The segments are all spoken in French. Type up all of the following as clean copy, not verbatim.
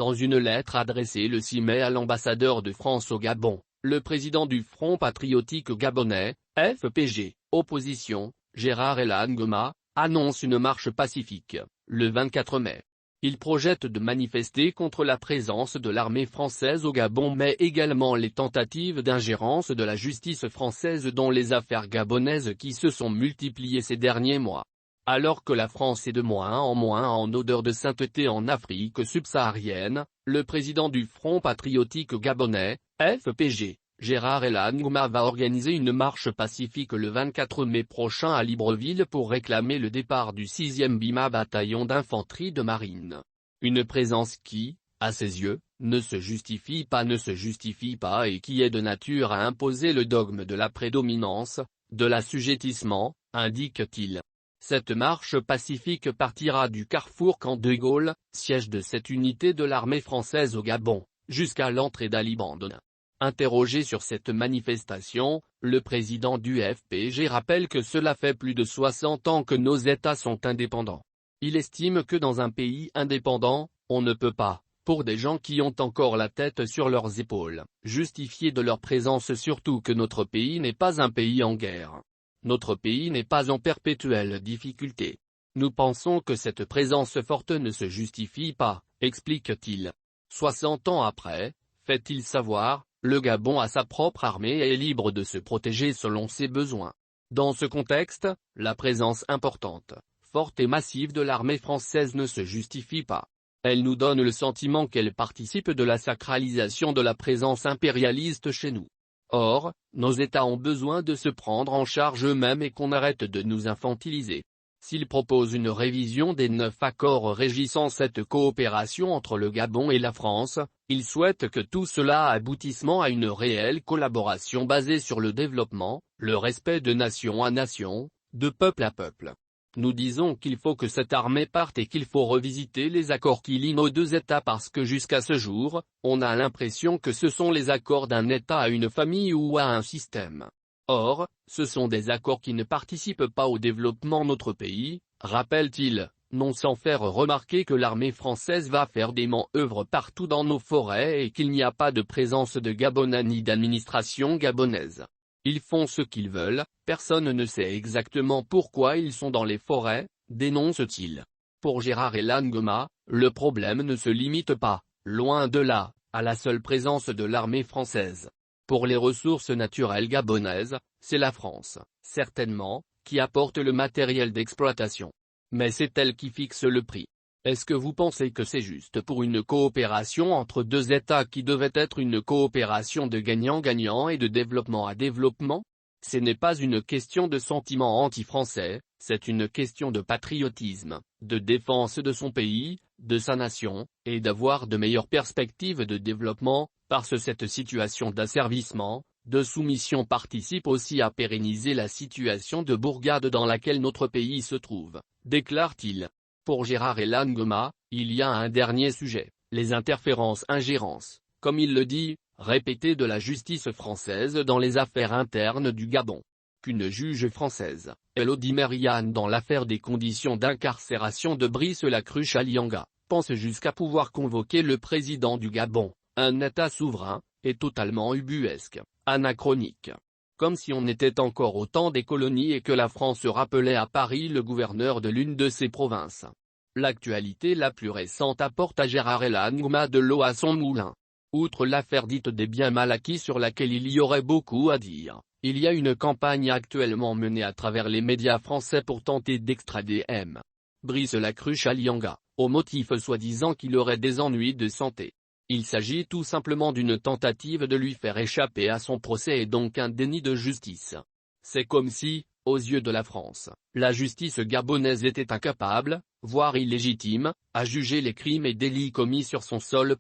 Dans une lettre adressée le 6 mai à l'ambassadeur de France au Gabon, le président du Front patriotique gabonais, FPG, opposition, Gérard Elan Goma, annonce une marche pacifique, le 24 mai. Il projette de manifester contre la présence de l'armée française au Gabon mais également les tentatives d'ingérence de la justice française dans les affaires gabonaises qui se sont multipliées ces derniers mois. Alors que la France est de moins en odeur de sainteté en Afrique subsaharienne, le président du Front patriotique gabonais, FPG, Gérard Elan Goma va organiser une marche pacifique le 24 mai prochain à Libreville pour réclamer le départ du 6e Bima bataillon d'infanterie de marine. Une présence qui, à ses yeux, ne se justifie pas et qui est de nature à imposer le dogme de la prédominance, de l'assujettissement, indique-t-il. Cette marche pacifique partira du carrefour Camp de Gaulle, siège de cette unité de l'armée française au Gabon, jusqu'à l'entrée d'Ali Bandone. Interrogé sur cette manifestation, le président du FPG rappelle que cela fait plus de 60 ans que nos États sont indépendants. Il estime que dans un pays indépendant, on ne peut pas, pour des gens qui ont encore la tête sur leurs épaules, justifier de leur présence, surtout que notre pays n'est pas un pays en guerre. Notre pays n'est pas en perpétuelle difficulté. Nous pensons que cette présence forte ne se justifie pas, explique-t-il. 60 ans après, fait-il savoir, le Gabon a sa propre armée et est libre de se protéger selon ses besoins. Dans ce contexte, la présence importante, forte et massive de l'armée française ne se justifie pas. Elle nous donne le sentiment qu'elle participe de la sacralisation de la présence impérialiste chez nous. Or, nos États ont besoin de se prendre en charge eux-mêmes et qu'on arrête de nous infantiliser. S'il propose une révision des 9 accords régissant cette coopération entre le Gabon et la France, il souhaite que tout cela aboutisse à une réelle collaboration basée sur le développement, le respect de nation à nation, de peuple à peuple. Nous disons qu'il faut que cette armée parte et qu'il faut revisiter les accords qui lient nos deux États parce que jusqu'à ce jour, on a l'impression que ce sont les accords d'un État à une famille ou à un système. Or, ce sont des accords qui ne participent pas au développement de notre pays, rappelle-t-il, non sans faire remarquer que l'armée française va faire des manœuvres partout dans nos forêts et qu'il n'y a pas de présence de Gabonais ni d'administration gabonaise. Ils font ce qu'ils veulent, personne ne sait exactement pourquoi ils sont dans les forêts, dénonce-t-il. Pour Gérard Elan Goma, le problème ne se limite pas, loin de là, à la seule présence de l'armée française. Pour les ressources naturelles gabonaises, c'est la France, certainement, qui apporte le matériel d'exploitation. Mais c'est elle qui fixe le prix. Est-ce que vous pensez que c'est juste pour une coopération entre deux États qui devait être une coopération de gagnant-gagnant et de développement à développement? Ce n'est pas une question de sentiment anti-français, c'est une question de patriotisme, de défense de son pays, de sa nation, et d'avoir de meilleures perspectives de développement, parce que cette situation d'asservissement, de soumission participe aussi à pérenniser la situation de bourgade dans laquelle notre pays se trouve, déclare-t-il. Pour Gérard Elan Goma, il y a un dernier sujet, les ingérences, comme il le dit, répétées de la justice française dans les affaires internes du Gabon. Qu'une juge française, Elodie Marianne dans l'affaire des conditions d'incarcération de Brice Lacruche à Lianga, pense jusqu'à pouvoir convoquer le président du Gabon, un État souverain, est totalement ubuesque, anachronique. Comme si on était encore au temps des colonies et que la France rappelait à Paris le gouverneur de l'une de ses provinces. L'actualité la plus récente apporte à Gérard Elan Goma de l'eau à son moulin. Outre l'affaire dite des biens mal acquis sur laquelle il y aurait beaucoup à dire, il y a une campagne actuellement menée à travers les médias français pour tenter d'extrader M. Brice Lacruche à Lianga, au motif soi-disant qu'il aurait des ennuis de santé. Il s'agit tout simplement d'une tentative de lui faire échapper à son procès et donc un déni de justice. C'est comme si, aux yeux de la France, la justice gabonaise était incapable, voire illégitime, à juger les crimes et délits commis sur son sol.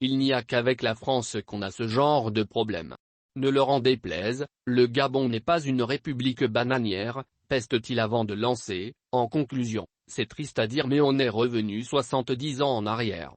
Il n'y a qu'avec la France qu'on a ce genre de problème. Ne leur en déplaise, le Gabon n'est pas une république bananière, peste-t-il avant de lancer, en conclusion, c'est triste à dire mais on est revenu 70 ans en arrière.